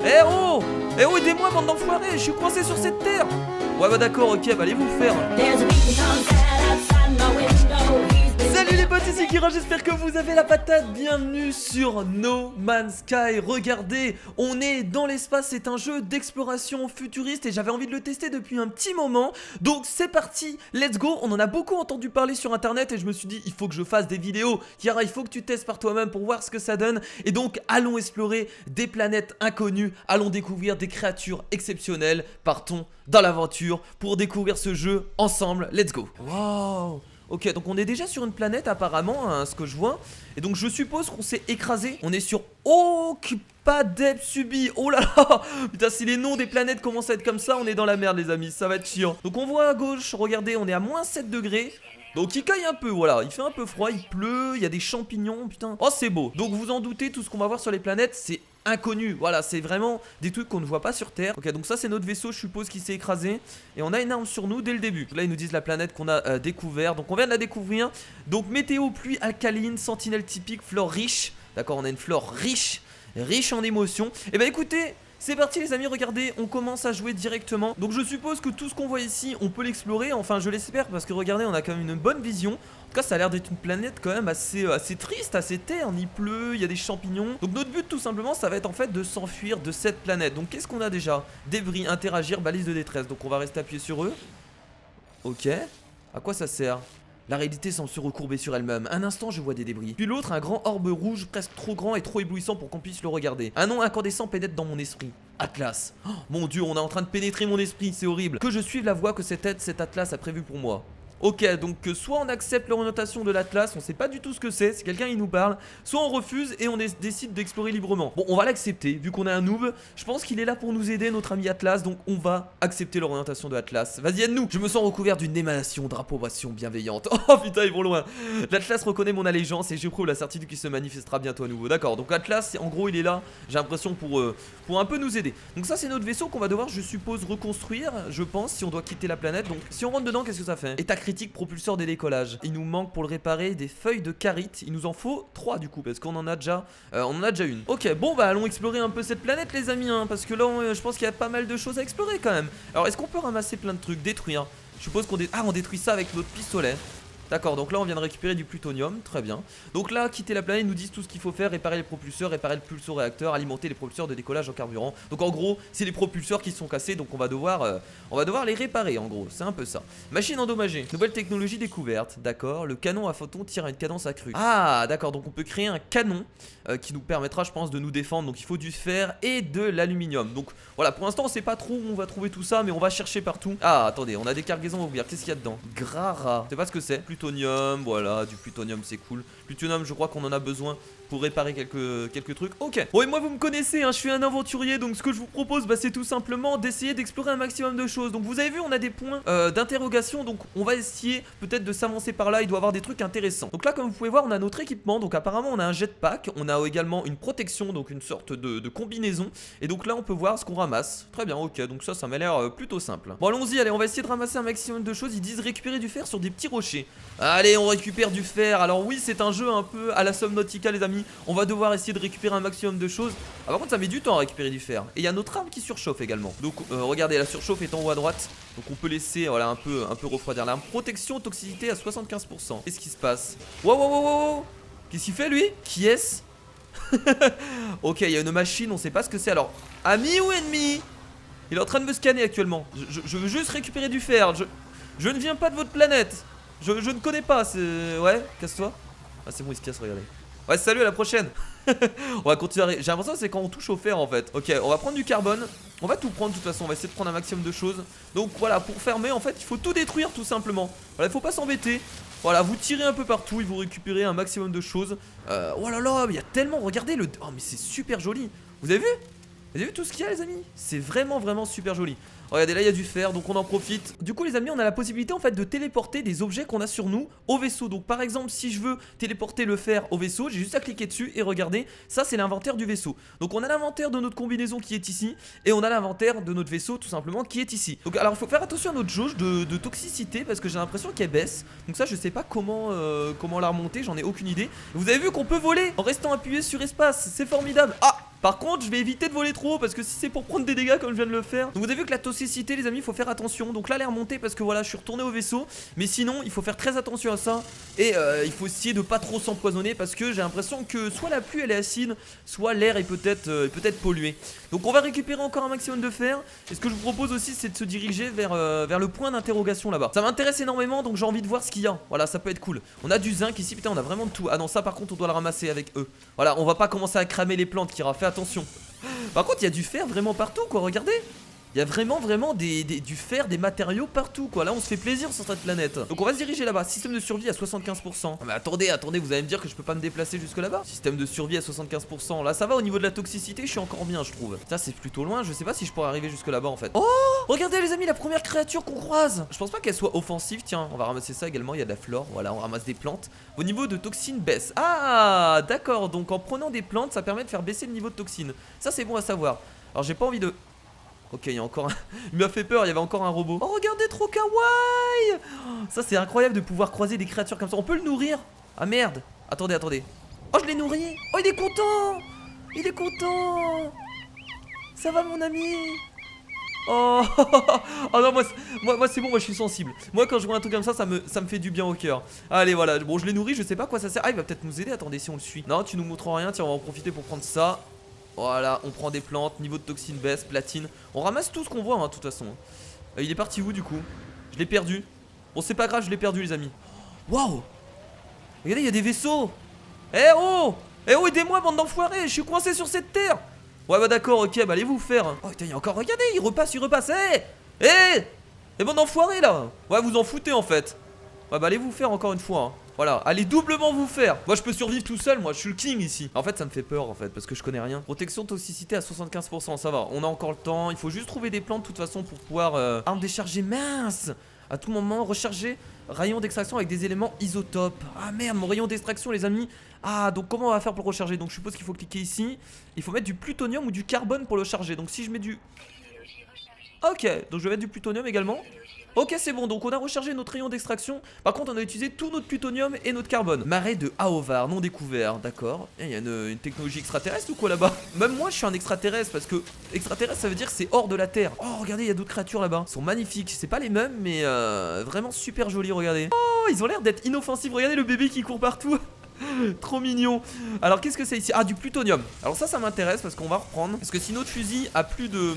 Eh oh! Eh oh, aidez-moi, bande d'enfoirés, je suis coincé sur cette terre! Ouais, bah d'accord, ok, bah allez vous faire. Salut les potes, ici Kira, j'espère que vous avez la patate. Bienvenue sur No Man's Sky. Regardez, on est dans l'espace, c'est un jeu d'exploration futuriste et j'avais envie de le tester depuis un petit moment. Donc c'est parti, let's go. On en a beaucoup entendu parler sur internet et je me suis dit, il faut que je fasse des vidéos. Kira, il faut que tu testes par toi-même pour voir ce que ça donne. Et donc allons explorer des planètes inconnues, allons découvrir des créatures exceptionnelles. Partons dans l'aventure pour découvrir ce jeu ensemble, let's go. Wow. Ok, donc on est déjà sur une planète apparemment, hein, ce que je vois. Et donc je suppose qu'on s'est écrasé. On est sur Okpadeb Subi. Oh là là. Putain, si les noms des planètes commencent à être comme ça, on est dans la merde les amis, ça va être chiant. Donc on voit à gauche, regardez, on est à moins 7 degrés. Donc il caille un peu, voilà, il fait un peu froid, il pleut, il y a des champignons, putain. Oh c'est beau. Donc vous en doutez, tout ce qu'on va voir sur les planètes, c'est inconnu. Voilà, c'est vraiment des trucs qu'on ne voit pas sur Terre. Ok, donc ça c'est notre vaisseau, je suppose, qui s'est écrasé. Et on a une arme sur nous dès le début. Là ils nous disent la planète qu'on a découvert. Donc on vient de la découvrir. Donc météo, pluie alcaline, sentinelle typique, flore riche. D'accord, on a une flore riche, riche en émotions. Et bah écoutez, c'est parti les amis, regardez, on commence à jouer directement. Donc je suppose que tout ce qu'on voit ici, on peut l'explorer. Enfin je l'espère parce que regardez, on a quand même une bonne vision. En tout cas ça a l'air d'être une planète quand même assez triste, assez terne. Il pleut, il y a des champignons. Donc notre but tout simplement, ça va être en fait de s'enfuir de cette planète. Donc qu'est-ce qu'on a déjà? Débris, interagir, balise de détresse. Donc on va rester appuyé sur eux. Ok, à quoi ça sert? La réalité semble se recourber sur elle-même. Un instant, je vois des débris. Puis l'autre, un grand orbe rouge, presque trop grand et trop éblouissant pour qu'on puisse le regarder. Un nom incandescent pénètre dans mon esprit. Atlas. Oh, mon dieu, on est en train de pénétrer mon esprit, c'est horrible. Que je suive la voie que cet Atlas a prévue pour moi. Ok, donc soit on accepte l'orientation de l'Atlas, on sait pas du tout ce que c'est, si quelqu'un il nous parle, soit on refuse et on décide d'explorer librement. Bon, on va l'accepter, vu qu'on a un noob, je pense qu'il est là pour nous aider, notre ami Atlas, donc on va accepter l'orientation de Atlas. Vas-y, aide-nous. Je me sens recouvert d'une émanation d'approbation bienveillante. Oh putain, ils vont loin. L'Atlas reconnaît mon allégeance et j'éprouve la certitude qu'il se manifestera bientôt à nouveau. D'accord, donc Atlas, en gros, il est là, j'ai l'impression pour un peu nous aider. Donc ça, c'est notre vaisseau qu'on va devoir, je suppose, reconstruire, je pense, si on doit quitter la planète. Donc si on rentre dedans, qu'est-ce que ça fait? État critique, propulseur des décollages. Il nous manque pour le réparer des feuilles de carite. Il nous en faut 3 du coup, parce qu'on en a déjà une. Ok, bon bah allons explorer un peu cette planète les amis, hein, parce que là je pense qu'il y a pas mal de choses à explorer quand même. Alors est-ce qu'on peut ramasser plein de trucs, détruire? Je suppose qu'on on détruit ça avec notre pistolet. D'accord, donc là on vient de récupérer du plutonium, très bien. Donc là, quitter la planète, ils nous disent tout ce qu'il faut faire, réparer les propulseurs, réparer le pulso-réacteur, alimenter les propulseurs de décollage en carburant. Donc en gros, c'est les propulseurs qui sont cassés, donc on va devoir les réparer en gros, c'est un peu ça. Machine endommagée, nouvelle technologie découverte, d'accord. Le canon à photons tire à une cadence accrue. Ah d'accord, donc on peut créer un canon qui nous permettra je pense de nous défendre. Donc il faut du fer et de l'aluminium. Donc voilà, pour l'instant on sait pas trop où on va trouver tout ça, mais on va chercher partout. Ah attendez, on a des cargaisons à ouvrir, qu'est-ce qu'il y a dedans? Grara, je sais pas ce que c'est. Plutonium, voilà, du plutonium c'est cool. Plutonium je crois qu'on en a besoin pour réparer quelques trucs. Ok. Bon et moi vous me connaissez, hein, je suis un aventurier, donc ce que je vous propose c'est tout simplement d'essayer d'explorer un maximum de choses. Donc vous avez vu, on a des points d'interrogation, donc on va essayer peut-être de s'avancer par là, il doit y avoir des trucs intéressants. Donc là comme vous pouvez voir, on a notre équipement, donc apparemment on a un jetpack, on a également une protection, donc une sorte de combinaison. Et donc là on peut voir ce qu'on ramasse. Très bien, ok, donc ça m'a l'air plutôt simple. Bon allons-y, allez, on va essayer de ramasser un maximum de choses. Ils disent récupérer du fer sur des petits rochers. Allez, on récupère du fer. Alors oui, c'est un jeu un peu à la Subnautica les amis. On va devoir essayer de récupérer un maximum de choses. Ah, par contre ça met du temps à récupérer du fer. Et il y a notre arme qui surchauffe également. Donc regardez, la surchauffe est en haut à droite. Donc on peut laisser voilà, un peu refroidir l'arme. Protection, toxicité à 75%. Qu'est-ce qui se passe? Wow, wow, wow, wow. Qu'est-ce qu'il fait lui? Qui est-ce? Ok, il y a une machine, on sait pas ce que c'est. Alors, ami ou ennemi? Il est en train de me scanner actuellement. Je veux juste récupérer du fer. Je ne viens pas de votre planète. Je ne connais pas. Ouais, casse-toi. Ah c'est bon, il se casse, regardez. Ouais, salut, à la prochaine. On va continuer. J'ai l'impression que c'est quand on touche au fer en fait. Ok, on va prendre du carbone. On va tout prendre de toute façon. On va essayer de prendre un maximum de choses. Donc voilà, pour fermer en fait, il faut tout détruire tout simplement. Voilà, il faut pas s'embêter. Voilà, vous tirez un peu partout et vous récupérez un maximum de choses. Oh là là, il y a tellement. Regardez le. Oh, mais c'est super joli. Vous avez vu? Vous avez vu tout ce qu'il y a les amis? C'est vraiment super joli. Regardez là il y a du fer donc on en profite. Du coup les amis on a la possibilité en fait de téléporter des objets qu'on a sur nous au vaisseau. Donc par exemple si je veux téléporter le fer au vaisseau, j'ai juste à cliquer dessus et regardez, ça c'est l'inventaire du vaisseau. Donc on a l'inventaire de notre combinaison qui est ici et on a l'inventaire de notre vaisseau tout simplement qui est ici. Donc alors il faut faire attention à notre jauge de toxicité parce que j'ai l'impression qu'elle baisse. Donc ça je sais pas comment la remonter, j'en ai aucune idée. Vous avez vu qu'on peut voler en restant appuyé sur espace, c'est formidable. Ah, Par contre, je vais éviter de voler trop haut parce que si c'est pour prendre des dégâts comme je viens de le faire. Donc vous avez vu que la toxicité, les amis, il faut faire attention. Donc là, elle est remontée parce que voilà, je suis retourné au vaisseau. Mais sinon, il faut faire très attention à ça. Et il faut essayer de pas trop s'empoisonner parce que j'ai l'impression que soit la pluie elle est acide, soit l'air est peut-être pollué. Donc on va récupérer encore un maximum de fer. Et ce que je vous propose aussi, c'est de se diriger vers le point d'interrogation là-bas. Ça m'intéresse énormément, donc j'ai envie de voir ce qu'il y a. Voilà, ça peut être cool. On a du zinc ici, putain, on a vraiment de tout. Ah non, ça par contre, on doit le ramasser avec eux. Voilà, on va pas commencer à cramer les plantes, Kira, fais attention. Par contre, il y a du fer vraiment partout, quoi, regardez. Il y a vraiment du fer, des matériaux partout, quoi. Là on se fait plaisir sur cette planète. Donc on va se diriger là-bas. Système de survie à 75%. Mais attendez, vous allez me dire que je peux pas me déplacer jusque là-bas. Système de survie à 75%. Là ça va, au niveau de la toxicité, je suis encore bien, je trouve. Ça c'est plutôt loin, je sais pas si je pourrais arriver jusque là-bas en fait. Oh, regardez les amis, la première créature qu'on croise. Je pense pas qu'elle soit offensive, tiens, on va ramasser ça également. Il y a de la flore, voilà, on ramasse des plantes. Au niveau de toxines baisse. Ah d'accord, donc en prenant des plantes, ça permet de faire baisser le niveau de toxines. Ça c'est bon à savoir. Alors j'ai pas envie de... Ok, il y a encore un... Il m'a fait peur, il y avait encore un robot. Oh, regardez, trop kawaii. Ça, c'est incroyable de pouvoir croiser des créatures comme ça. On peut le nourrir? Ah, merde. Attendez. Oh, je l'ai nourri. Oh, il est content. Il est content. Ça va, mon ami? Oh, oh non, moi c'est bon, moi je suis sensible. Moi quand je vois un truc comme ça me fait du bien au cœur. Allez voilà, bon je l'ai nourri, je sais pas à quoi ça sert. Ah il va peut-être nous aider, attendez si on le suit. Non tu nous montres rien, tiens on va en profiter pour prendre ça. Voilà, on prend des plantes, niveau de toxine baisse, platine. On ramasse tout ce qu'on voit, hein, de toute façon. Il est parti où, du coup? Je l'ai perdu. Bon, c'est pas grave, je l'ai perdu, les amis. Waouh! Regardez, il y a des vaisseaux. Eh oh! Eh oh, aidez-moi, bande d'enfoirés! Je suis coincé sur cette terre! Ouais, bah d'accord, ok, bah allez vous faire. Oh, putain, il y a encore, regardez, il repasse. Eh! Eh, bande d'enfoirés, là! Ouais, vous en foutez, en fait. Ouais, bah allez vous faire encore une fois, hein. Voilà, allez doublement vous faire. Moi je peux survivre tout seul, moi je suis le king ici. En fait ça me fait peur en fait parce que je connais rien. Protection toxicité à 75%, ça va, on a encore le temps. Il faut juste trouver des plantes de toute façon pour pouvoir arme déchargée, mince. À tout moment, recharger rayon d'extraction avec des éléments isotopes. Ah merde, mon rayon d'extraction les amis. Ah donc comment on va faire pour le recharger? Donc je suppose qu'il faut cliquer ici. Il faut mettre du plutonium ou du carbone pour le charger. Donc si je mets du... Ok, donc je vais mettre du plutonium également. Ok c'est bon, donc on a rechargé notre rayon d'extraction. Par contre on a utilisé tout notre plutonium et notre carbone. Marais de Aovar, non découvert, d'accord. Il y a une technologie extraterrestre ou quoi là-bas? Même moi je suis un extraterrestre parce que extraterrestre ça veut dire que c'est hors de la Terre. Oh regardez, il y a d'autres créatures là-bas. Ils sont magnifiques, c'est pas les mêmes mais vraiment super jolis, regardez. Oh ils ont l'air d'être inoffensifs, regardez le bébé qui court partout. Trop mignon. Alors qu'est-ce que c'est ici? Ah du plutonium. Alors ça m'intéresse parce qu'on va reprendre. Parce que si notre fusil a plus de...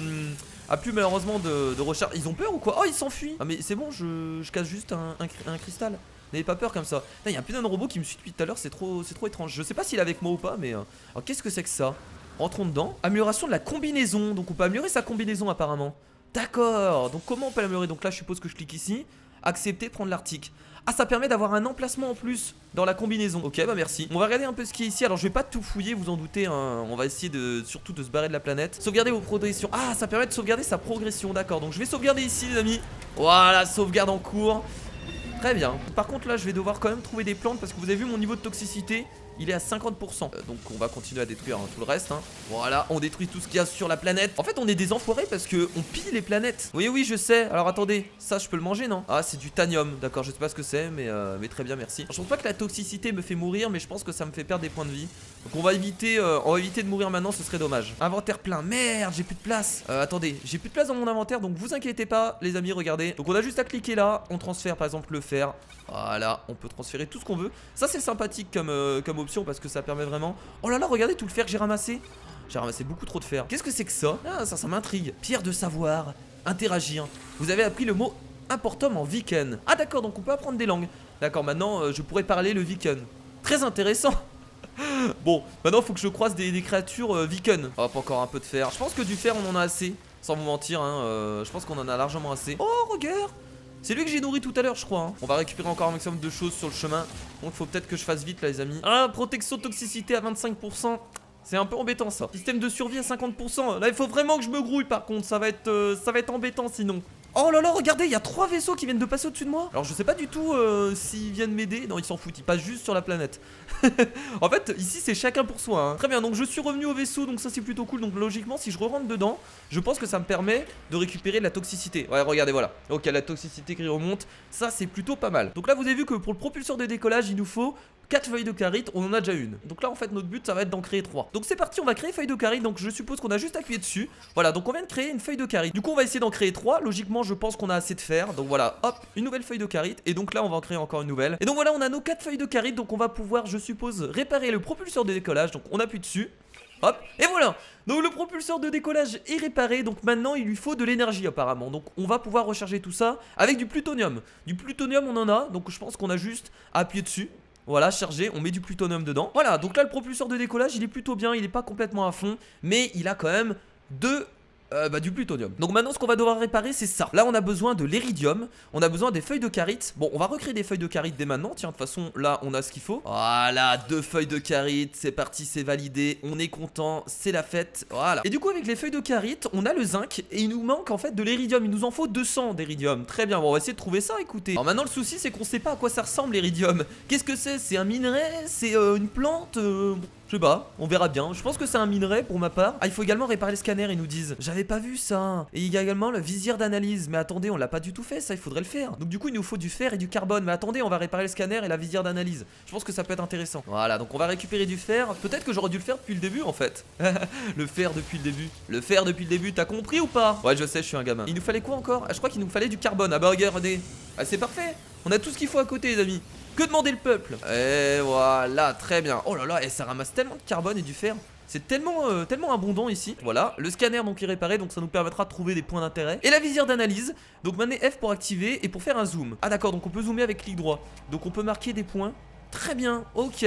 malheureusement de recharge. Ils ont peur ou quoi? Oh ils s'enfuient. Ah mais c'est bon, je casse juste un cristal. N'ayez pas peur comme ça. Il y a un putain de robot qui me suit depuis tout à l'heure, c'est trop étrange. Je sais pas s'il est avec moi ou pas mais... Alors qu'est-ce que c'est que ça? Rentrons dedans. Amélioration de la combinaison. Donc on peut améliorer sa combinaison apparemment. D'accord. Donc comment on peut l'améliorer? Donc là je suppose que je clique ici. Accepter, prendre l'article. Ah ça permet d'avoir un emplacement en plus dans la combinaison. Ok bah merci. On va regarder un peu ce qui est ici. Alors je vais pas tout fouiller, vous en doutez hein. On va essayer surtout de se barrer de la planète. Sauvegarder vos progressions. Ah ça permet de sauvegarder sa progression. D'accord, donc je vais sauvegarder ici les amis. Voilà, sauvegarde en cours. Très bien. Par contre là je vais devoir quand même trouver des plantes parce que vous avez vu mon niveau de toxicité, il est à 50%. Donc on va continuer à détruire tout le reste hein. Voilà, on détruit tout ce qu'il y a sur la planète. En fait on est des enfoirés parce que on pille les planètes. Oui je sais. Alors attendez, ça je peux le manger non? Ah c'est du thanium, d'accord, je sais pas ce que c'est mais très bien merci. Je pense pas que la toxicité me fait mourir mais je pense que ça me fait perdre des points de vie. Donc on va éviter de mourir maintenant, ce serait dommage. Inventaire plein, merde j'ai plus de place. Attendez, j'ai plus de place dans mon inventaire donc vous inquiétez pas les amis, regardez. Donc on a juste à cliquer là, on transfère par exemple le fer. Voilà, on peut transférer tout ce qu'on veut. Ça c'est sympathique comme option parce que ça permet vraiment... Oh là là, regardez tout le fer que j'ai ramassé. J'ai ramassé beaucoup trop de fer. Qu'est-ce que c'est que ça? Ah ça m'intrigue. Pierre de savoir, interagir. Vous avez appris le mot importum en Viken. Ah d'accord, donc on peut apprendre des langues. D'accord, maintenant je pourrais parler le Viken. Très intéressant. Bon, maintenant il faut que je croise des créatures Viken. Hop, encore un peu de fer. Je pense que du fer on en a assez. Sans vous mentir, hein, je pense qu'on en a largement assez. Oh, regarde! C'est lui que j'ai nourri tout à l'heure je crois hein. On va récupérer encore un maximum de choses sur le chemin. Donc il faut peut-être que je fasse vite là les amis. Ah protection toxicité à 25%. C'est un peu embêtant ça. Système de survie à 50%. Là il faut vraiment que je me grouille par contre. Ça va être embêtant sinon. Oh là là, regardez, il y a 3 vaisseaux qui viennent de passer au-dessus de moi. Alors je sais pas du tout s'ils viennent m'aider. Non, ils s'en foutent, ils passent juste sur la planète. En fait, ici c'est chacun pour soi hein. Très bien, donc je suis revenu au vaisseau, donc ça c'est plutôt cool. Donc logiquement, si je rentre dedans, je pense que ça me permet de récupérer de la toxicité. Ouais, regardez, voilà. Ok, la toxicité qui remonte, ça c'est plutôt pas mal. Donc là, vous avez vu que pour le propulseur de décollage, il nous faut 4 feuilles de carite, on en a déjà une. Donc là en fait notre but ça va être d'en créer 3. Donc c'est parti, on va créer feuille de carite. Donc je suppose qu'on a juste appuyé dessus. Voilà, donc on vient de créer une feuille de carite. Du coup on va essayer d'en créer 3. Logiquement je pense qu'on a assez de fer. Donc voilà, hop, une nouvelle feuille de carite. Et donc là on va en créer encore une nouvelle. Et donc voilà, on a nos 4 feuilles de carite. Donc on va pouvoir, je suppose, réparer le propulseur de décollage. Donc on appuie dessus. Hop, et voilà. Donc le propulseur de décollage est réparé. Donc maintenant il lui faut de l'énergie apparemment. Donc on va pouvoir recharger tout ça avec du plutonium. Du plutonium on en a. Donc je pense qu'on a juste à appuyer dessus. Voilà, chargé, on met du plutonium dedans. Voilà, donc là le propulseur de décollage il est plutôt bien. Il est pas complètement à fond, mais il a quand même du plutonium. Donc maintenant ce qu'on va devoir réparer c'est ça. Là on a besoin de l'iridium. On a besoin des feuilles de carite. Bon, on va recréer des feuilles de carite dès maintenant. Tiens, de toute façon là on a ce qu'il faut. Voilà, 2 feuilles de carite. C'est parti, c'est validé. On est content, c'est la fête. Voilà. Et du coup avec les feuilles de carite on a le zinc. Et il nous manque en fait de l'iridium. Il nous en faut 200 d'iridium. Très bien, bon, on va essayer de trouver ça, écoutez. Alors maintenant le souci c'est qu'on sait pas à quoi ça ressemble l'iridium. Qu'est-ce que c'est? C'est un minerai? C'est une plante? Je sais pas, on verra bien. Je pense que c'est un minerai pour ma part. Ah, il faut également réparer le scanner, ils nous disent. J'avais pas vu ça. Et il y a également le visière d'analyse. Mais attendez, on l'a pas du tout fait, ça, il faudrait le faire. Donc du coup, il nous faut du fer et du carbone. Mais attendez, on va réparer le scanner et la visière d'analyse. Je pense que ça peut être intéressant. Voilà, donc on va récupérer du fer. Peut-être que j'aurais dû le faire depuis le début en fait. Le fer depuis le début. Le fer depuis le début, t'as compris ou pas? Ouais, je sais, je suis un gamin. Il nous fallait quoi encore? Ah, je crois qu'il nous fallait du carbone. Ah bah regardez. Ah, c'est parfait. On a tout ce qu'il faut à côté, les amis. Que demander le peuple? Et voilà, très bien. Oh là là, et ça ramasse tellement de carbone et du fer. C'est tellement abondant ici. Voilà, le scanner donc est réparé, donc ça nous permettra de trouver des points d'intérêt. Et la visière d'analyse, donc maintenant F pour activer et pour faire un zoom. Ah d'accord, donc on peut zoomer avec clic droit. Donc on peut marquer des points. Très bien, ok.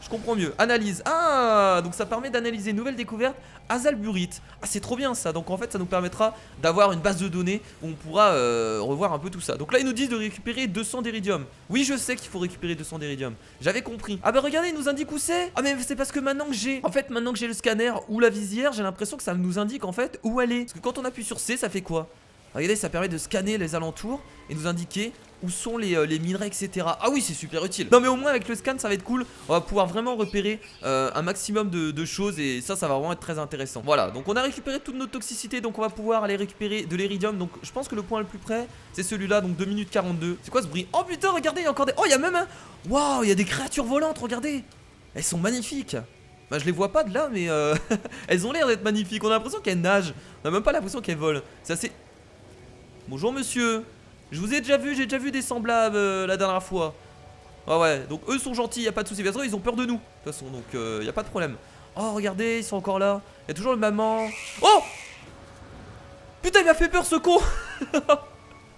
Je comprends mieux. Analyse. Ah, donc ça permet d'analyser une nouvelle découverte, azalburite. Ah, c'est trop bien ça. Donc en fait, ça nous permettra d'avoir une base de données où on pourra revoir un peu tout ça. Donc là, ils nous disent de récupérer 200 d'iridium. Oui, je sais qu'il faut récupérer 200 d'iridium. J'avais compris. Ah bah regardez, il nous indique où c'est. Ah mais c'est parce que maintenant que j'ai maintenant que j'ai le scanner ou la visière, j'ai l'impression que ça nous indique en fait où elle est. Parce que quand on appuie sur C, ça fait quoi? Regardez, ça permet de scanner les alentours et nous indiquer où sont les minerais, etc. Ah oui, c'est super utile. Non mais au moins avec le scan ça va être cool. On va pouvoir vraiment repérer un maximum de choses. Et ça va vraiment être très intéressant. Voilà, donc on a récupéré toute notre toxicité. Donc on va pouvoir aller récupérer de l'iridium. Donc je pense que le point le plus près c'est celui-là, donc 2 minutes 42. C'est quoi ce bruit? Oh putain, regardez, il y a encore des... Oh, il y a même un... Waouh, il y a des créatures volantes, regardez. Elles sont magnifiques. Bah je les vois pas de là mais elles ont l'air d'être magnifiques. On a l'impression qu'elles nagent. On a même pas l'impression qu'elles volent. C'est assez... Bonjour monsieur. Je vous ai déjà vu, j'ai déjà vu des semblables la dernière fois. Ah ouais, donc eux sont gentils, y a pas de soucis. De toute façon, ils ont peur de nous. De toute façon, donc y a pas de problème. Oh, regardez, ils sont encore là. Y a toujours le maman. Oh putain, il m'a fait peur ce con.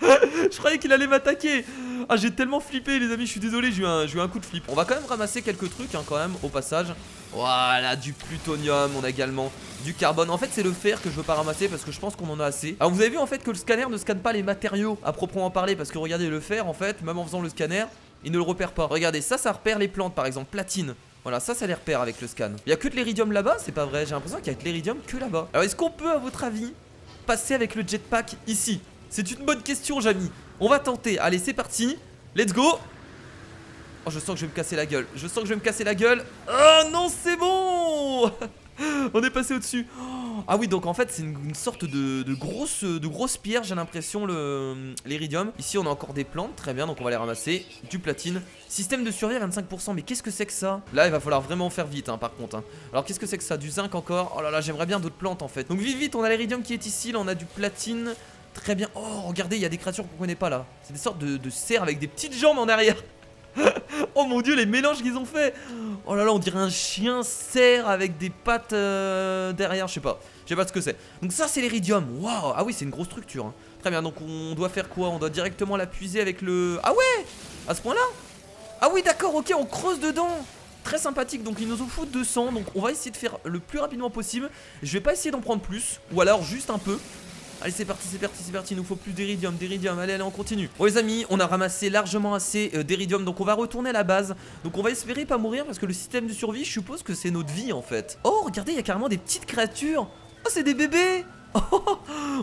Je croyais qu'il allait m'attaquer. Ah, j'ai tellement flippé, les amis, je suis désolé, j'ai eu un coup de flip. On va quand même ramasser quelques trucs, hein, quand même, au passage. Voilà, du plutonium, on a également du carbone. En fait, c'est le fer que je veux pas ramasser parce que je pense qu'on en a assez. Alors, vous avez vu en fait que le scanner ne scanne pas les matériaux à proprement parler. Parce que regardez, le fer, en fait, même en faisant le scanner, il ne le repère pas. Regardez, ça repère les plantes, par exemple, platine. Voilà, ça les repère avec le scan. Il y a que de l'iridium là-bas, c'est pas vrai. J'ai l'impression qu'il y a de l'iridium que là-bas. Alors, est-ce qu'on peut, à votre avis, passer avec le jetpack ici? C'est une bonne question, Jamy. On va tenter. Allez, c'est parti. Let's go. Oh, je sens que je vais me casser la gueule. Je sens que je vais me casser la gueule. Oh non, c'est bon. On est passé au-dessus. Oh, ah oui, donc en fait, c'est une sorte de grosse pierre, j'ai l'impression, l'iridium. Ici, on a encore des plantes. Très bien, donc on va les ramasser. Du platine. Système de survie à 25%. Mais qu'est-ce que c'est que ça? Là, il va falloir vraiment faire vite, hein, par contre. Hein. Alors, qu'est-ce que c'est que ça? Du zinc encore. Oh là là, j'aimerais bien d'autres plantes, en fait. Donc, vite, vite, on a l'iridium qui est ici. Là, on a du platine. Très bien. Oh, regardez, il y a des créatures qu'on connaît pas là. C'est des sortes de cerfs avec des petites jambes en arrière. Oh mon dieu, les mélanges qu'ils ont fait. Oh là là, on dirait un chien cerf avec des pattes derrière, je sais pas ce que c'est. Donc ça c'est l'iridium. Waouh. Ah oui, c'est une grosse structure, hein. Très bien, donc on doit faire quoi? On doit directement la puiser avec le... Ah ouais, à ce point là. Ah oui d'accord, ok, on creuse dedans. Très sympathique, donc il nous en faut 200. Donc on va essayer de faire le plus rapidement possible. Je vais pas essayer d'en prendre plus. Ou alors juste un peu. Allez, c'est parti, c'est parti, c'est parti. Il nous faut plus d'iridium, allez, allez, on continue. Bon les amis, on a ramassé largement assez d'iridium. Donc on va retourner à la base. Donc on va espérer pas mourir parce que le système de survie, je suppose que c'est notre vie en fait. Oh regardez, il y a carrément des petites créatures. Oh c'est des bébés.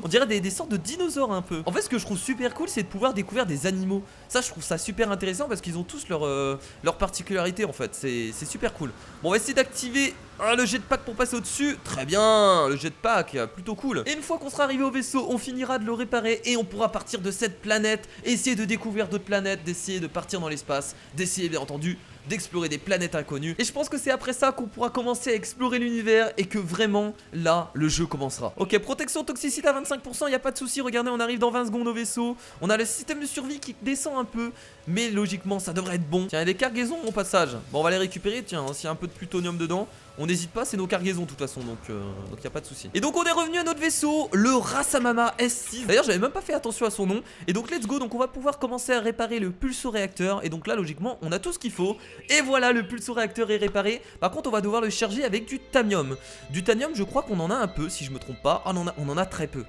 On dirait des sortes de dinosaures un peu. En fait ce que je trouve super cool, c'est de pouvoir découvrir des animaux. Ça je trouve ça super intéressant parce qu'ils ont tous leur particularité en fait. C'est super cool. Bon, on va essayer d'activer le jetpack pour passer au dessus. Très bien, le jetpack, plutôt cool. Et une fois qu'on sera arrivé au vaisseau, on finira de le réparer. Et on pourra partir de cette planète, essayer de découvrir d'autres planètes, d'essayer de partir dans l'espace, d'essayer bien entendu d'explorer des planètes inconnues. Et je pense que c'est après ça qu'on pourra commencer à explorer l'univers et que vraiment, là, le jeu commencera. Ok, protection toxicité à 25%, y a pas de souci. Regardez, on arrive dans 20 secondes au vaisseau. On a le système de survie qui descend un peu, mais logiquement, ça devrait être bon. Tiens, il y a des cargaisons au passage. Bon, on va les récupérer. Tiens, s'il y a un peu de plutonium dedans, on n'hésite pas, c'est nos cargaisons de toute façon, donc y a pas de souci. Et donc on est revenu à notre vaisseau, le Rasamama S6. D'ailleurs j'avais même pas fait attention à son nom. Et donc let's go, donc on va pouvoir commencer à réparer le pulso-réacteur. Et donc là logiquement on a tout ce qu'il faut. Et voilà, le pulso-réacteur est réparé. Par contre on va devoir le charger avec du thamium. Du thamium je crois qu'on en a un peu si je me trompe pas. Ah on en a très peu.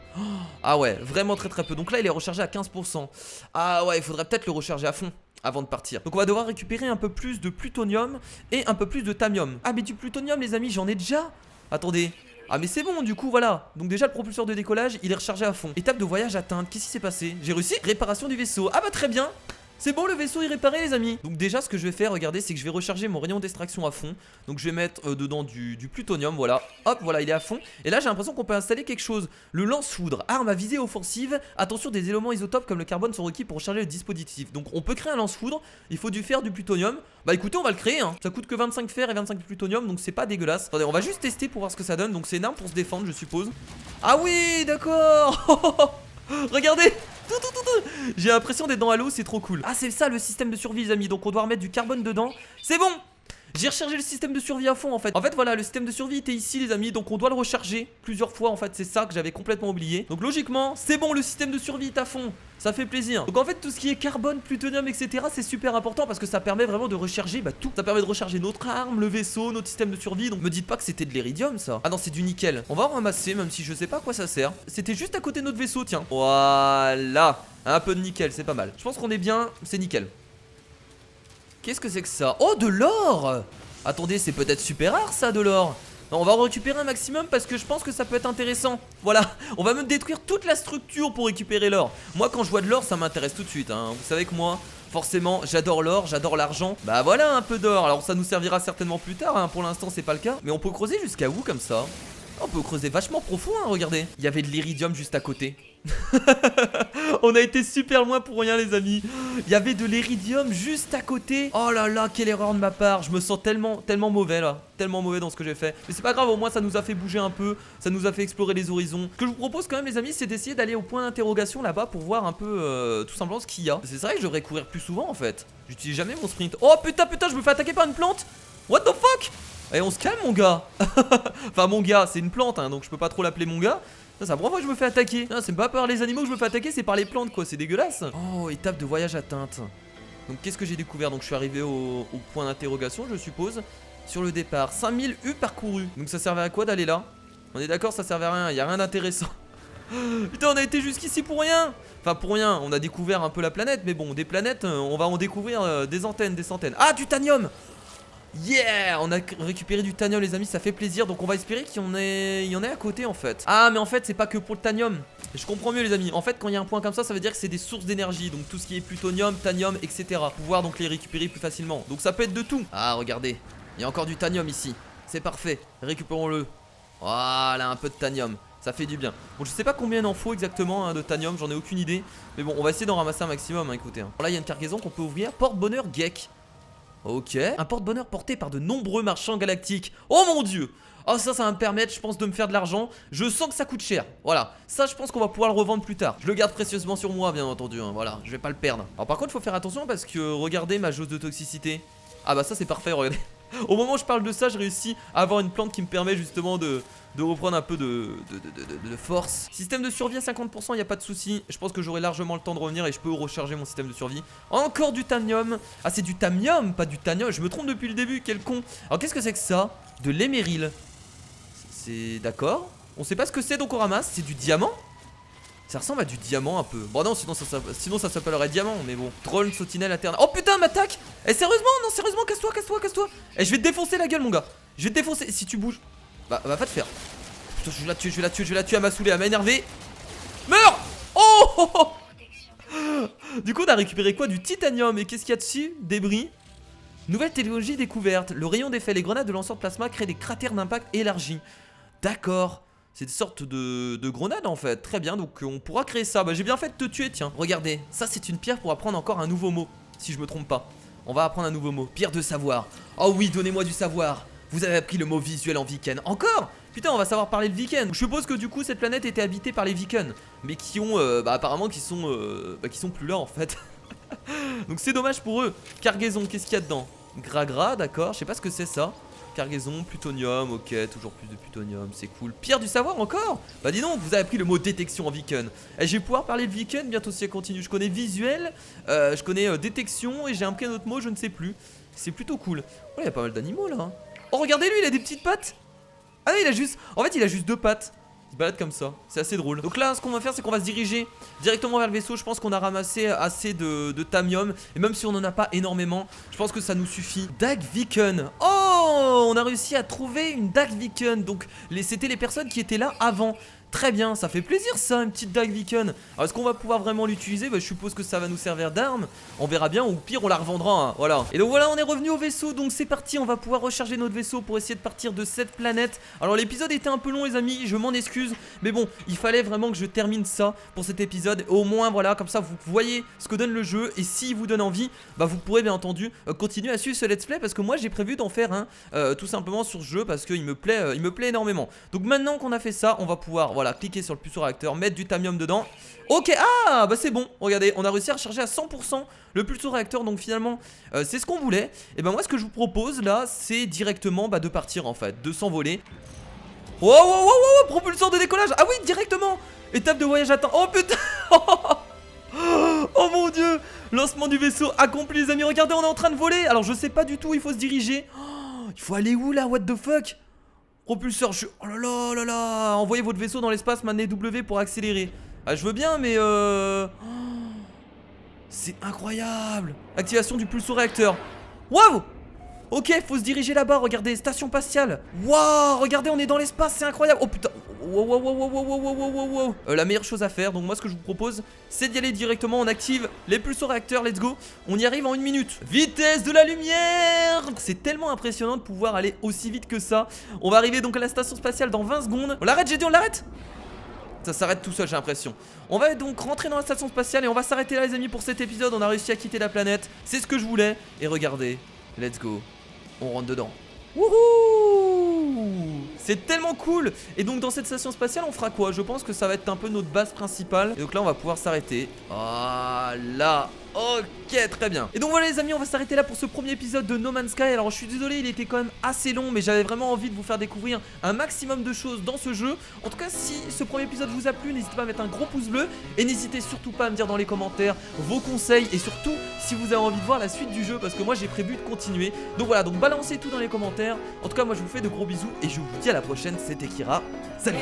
Ah ouais, vraiment très peu. Donc là il est rechargé à 15%. Ah ouais, il faudrait peut-être le recharger à fond avant de partir. Donc on va devoir récupérer un peu plus de plutonium et un peu plus de thamium. Ah mais du plutonium les amis, j'en ai déjà. Attendez. Ah mais c'est bon du coup voilà. Donc déjà le propulseur de décollage il est rechargé à fond. Étape de voyage atteinte, qu'est-ce qui s'est passé? J'ai réussi. Réparation du vaisseau. Ah bah très bien. C'est bon, le vaisseau est réparé les amis. Donc déjà ce que je vais faire, regardez, c'est que je vais recharger mon rayon d'extraction à fond. Donc je vais mettre dedans du plutonium, voilà. Hop, voilà, il est à fond. Et là j'ai l'impression qu'on peut installer quelque chose. Le lance-foudre, arme à visée offensive. Attention, des éléments isotopes comme le carbone sont requis pour recharger le dispositif. Donc on peut créer un lance-foudre, il faut du fer, du plutonium. Bah écoutez, on va le créer hein. Ça coûte que 25 fer et 25 plutonium, donc c'est pas dégueulasse. Attendez, on va juste tester pour voir ce que ça donne. Donc c'est une arme pour se défendre je suppose. Ah oui, d'accord. Regardez. J'ai l'impression d'être dans Halo, c'est trop cool. Ah c'est ça le système de survie les amis. Donc on doit remettre du carbone dedans. C'est bon. J'ai rechargé le système de survie à fond en fait. En fait voilà, le système de survie était ici les amis. Donc on doit le recharger plusieurs fois en fait. C'est ça que j'avais complètement oublié. Donc logiquement c'est bon, le système de survie est à fond. Ça fait plaisir. Donc en fait tout ce qui est carbone, plutonium etc, c'est super important parce que ça permet vraiment de recharger tout. Ça permet de recharger notre arme, le vaisseau, notre système de survie. Donc me dites pas que c'était de l'iridium ça. Ah non c'est du nickel. On va en ramasser même si je sais pas à quoi ça sert. C'était juste à côté de notre vaisseau tiens. Voilà. Un peu de nickel c'est pas mal. Je pense qu'on est bien, c'est nickel. Qu'est-ce que c'est que ça? Oh de l'or. Attendez c'est peut-être super rare ça de l'or. On va en récupérer un maximum parce que je pense que ça peut être intéressant. Voilà, on va même détruire toute la structure pour récupérer l'or. Moi quand je vois de l'or ça m'intéresse tout de suite hein. Vous savez que moi forcément j'adore l'or, j'adore l'argent. Bah voilà un peu d'or, alors ça nous servira certainement plus tard hein. Pour l'instant c'est pas le cas. Mais on peut creuser jusqu'à où comme ça? On peut creuser vachement profond hein, regardez. Il y avait de l'iridium juste à côté. On a été super loin pour rien les amis. Il y avait de l'iridium juste à côté. Oh là là, quelle erreur de ma part. Je me sens tellement mauvais là. Tellement mauvais dans ce que j'ai fait. Mais c'est pas grave, au moins ça nous a fait bouger un peu. Ça nous a fait explorer les horizons. Ce que je vous propose quand même les amis, c'est d'essayer d'aller au point d'interrogation là-bas pour voir un peu tout simplement ce qu'il y a. C'est vrai que je devrais courir plus souvent en fait. J'utilise jamais mon sprint. Oh putain, je me fais attaquer par une plante. What the fuck? Eh on se calme mon gars. Enfin mon gars, c'est une plante hein, donc je peux pas trop l'appeler mon gars. C'est la première fois que je me fais attaquer. Non, c'est pas par les animaux que je me fais attaquer, c'est par les plantes quoi, c'est dégueulasse. Oh, étape de voyage atteinte. Donc qu'est-ce que j'ai découvert? Donc je suis arrivé au point d'interrogation je suppose. Sur le départ, 5000 U parcourus. Donc ça servait à quoi d'aller là? On est d'accord, ça servait à rien, y a rien d'intéressant. Putain, on a été jusqu'ici pour rien. Enfin pour rien, on a découvert un peu la planète. Mais bon, des planètes, on va en découvrir des antennes, des centaines. Ah, du thanium. Yeah, on a récupéré du thanium les amis, ça fait plaisir. Donc on va espérer qu'il y en ait à côté en fait. Ah mais en fait c'est pas que pour le thanium. Je comprends mieux les amis. En fait quand il y a un point comme ça veut dire que c'est des sources d'énergie. Donc tout ce qui est plutonium, thanium, etc. Pouvoir donc les récupérer plus facilement. Donc ça peut être de tout. Ah regardez, il y a encore du thanium ici. C'est parfait, récupérons-le. Voilà, un peu de thanium. Ça fait du bien. Bon je sais pas combien il en faut exactement hein, de thanium, j'en ai aucune idée. Mais bon on va essayer d'en ramasser un maximum hein, écoutez hein. Là il y a une cargaison qu'on peut ouvrir. Porte-bonheur Geek. Ok, un porte-bonheur porté par de nombreux marchands galactiques. Oh mon dieu. Oh ça va me permettre je pense de me faire de l'argent. Je sens que ça coûte cher, voilà. Ça je pense qu'on va pouvoir le revendre plus tard. Je le garde précieusement sur moi bien entendu hein. Voilà, je vais pas le perdre. Alors par contre il faut faire attention parce que regardez ma jauge de toxicité. Ah bah ça c'est parfait, regardez. Au moment où je parle de ça, je réussis à avoir une plante qui me permet justement de reprendre un peu de force. Système de survie à 50%, il n'y a pas de souci. Je pense que j'aurai largement le temps de revenir et je peux recharger mon système de survie. Encore du thamium. Ah c'est du thamium, pas du thanium. Je me trompe depuis le début, quel con. Alors qu'est-ce que c'est que ça? De l'éméril. C'est d'accord. On sait pas ce que c'est donc on ramasse. C'est du diamant. Ça ressemble à du diamant un peu. Bon non sinon ça s'appellerait diamant. Mais bon. Drone sautinelle interne. Oh putain m'attaque. Eh sérieusement? Non sérieusement, casse-toi. Eh je vais te défoncer la gueule mon gars. Je vais te défoncer si tu bouges. Bah va te faire. Putain je vais la tuer, elle m'a saoulé, elle m'a énervé. Meurs. Oh. Du coup on a récupéré quoi? Du titanium. Et qu'est-ce qu'il y a dessus? Débris. Nouvelle technologie découverte. Le rayon d'effet. Les grenades de lanceur de plasma créent des cratères d'impact élargis. D'accord. C'est une sorte de grenade en fait. Très bien, donc on pourra créer ça. Bah j'ai bien fait de te tuer, tiens. Regardez, ça c'est une pierre pour apprendre encore un nouveau mot. Si je me trompe pas. On va apprendre un nouveau mot, pierre de savoir. Oh oui, donnez-moi du savoir. Vous avez appris le mot visuel en Viken. Encore? Putain, on va savoir parler le Viken. Je suppose que du coup cette planète était habitée par les Viken, mais qui ont apparemment qui sont plus là en fait. Donc c'est dommage pour eux. Cargaison, qu'est-ce qu'il y a dedans? Gras, d'accord, je sais pas ce que c'est ça. Cargaison, plutonium, ok, toujours plus de plutonium, c'est cool. Pierre du savoir encore? Bah dis donc, vous avez appris le mot détection en Viken. Et je vais pouvoir parler de Viken bientôt si elle continue. Je connais visuel, je connais détection et j'ai appris un autre mot, je ne sais plus. C'est plutôt cool. Oh, il y a pas mal d'animaux là. Oh, regardez lui, il a des petites pattes. Ah non, il a juste... En fait, il a juste deux pattes. Il se balade comme ça, c'est assez drôle. Donc là, ce qu'on va faire, c'est qu'on va se diriger directement vers le vaisseau. Je pense qu'on a ramassé assez de thamium. Et même si on n'en a pas énormément, je pense que ça nous suffit. Dag Viken. Oh, on a réussi à trouver une Dag Viken. Donc c'était les personnes qui étaient là avant. Très bien, ça fait plaisir ça, une petite Dag Viken. Alors est-ce qu'on va pouvoir vraiment l'utiliser? Bah, je suppose que ça va nous servir d'arme. On verra bien, ou pire on la revendra, hein. Voilà. Et donc voilà, on est revenu au vaisseau, donc c'est parti. On va pouvoir recharger notre vaisseau pour essayer de partir de cette planète. Alors l'épisode était un peu long les amis, je m'en excuse. Mais bon, il fallait vraiment que je termine ça pour cet épisode. Au moins voilà, comme ça vous voyez ce que donne le jeu. Et s'il vous donne envie, bah vous pourrez bien entendu continuer à suivre ce let's play. Parce que moi j'ai prévu d'en faire un tout simplement sur ce jeu. Parce qu'il me plaît énormément. Donc maintenant qu'on a fait ça, on va pouvoir voilà, cliquer sur le puceau réacteur, mettre du thamium dedans. Ok, ah bah c'est bon, regardez, on a réussi à recharger à 100% le puceau réacteur. Donc finalement c'est ce qu'on voulait. Et ben moi ce que je vous propose là, c'est directement de partir en fait, de s'envoler. Wow, propulseur de décollage. Ah oui, directement. Étape de voyage atteint. Oh putain. Oh mon dieu. Lancement du vaisseau accompli les amis. Regardez, on est en train de voler. Alors je sais pas du tout où il faut se diriger. Il faut aller où là? What the fuck? Propulseur, oh là là. Envoyez votre vaisseau dans l'espace, manez W pour accélérer. Ah je veux bien mais c'est incroyable. Activation du pulso réacteur. Waouh. Ok, faut se diriger là-bas, regardez, station spatiale. Waouh, regardez, on est dans l'espace, c'est incroyable. Oh putain. Wow. La meilleure chose à faire, donc moi ce que je vous propose, c'est d'y aller directement. On active les pulsos réacteurs, let's go. On y arrive en 1 minute. Vitesse de la lumière. C'est tellement impressionnant de pouvoir aller aussi vite que ça. On va arriver donc à la station spatiale dans 20 secondes. On l'arrête, j'ai dit on l'arrête. Ça s'arrête tout seul, j'ai l'impression. On va donc rentrer dans la station spatiale et on va s'arrêter là les amis pour cet épisode. On a réussi à quitter la planète, c'est ce que je voulais. Et regardez, let's go. On rentre dedans. Wouhou! C'est tellement cool! Et donc dans cette station spatiale on fera quoi? Je pense que ça va être un peu notre base principale. Et donc là on va pouvoir s'arrêter. Voilà. Ok, très bien. Et donc voilà les amis, on va s'arrêter là pour ce premier épisode de No Man's Sky. Alors je suis désolé, il était quand même assez long, mais j'avais vraiment envie de vous faire découvrir un maximum de choses dans ce jeu. En tout cas, si ce premier épisode vous a plu, n'hésitez pas à mettre un gros pouce bleu. Et n'hésitez surtout pas à me dire dans les commentaires vos conseils. Et surtout, si vous avez envie de voir la suite du jeu, parce que moi j'ai prévu de continuer. Donc voilà, donc balancez tout dans les commentaires. En tout cas, moi je vous fais de gros bisous et je vous dis à la prochaine. C'était Kira. Salut!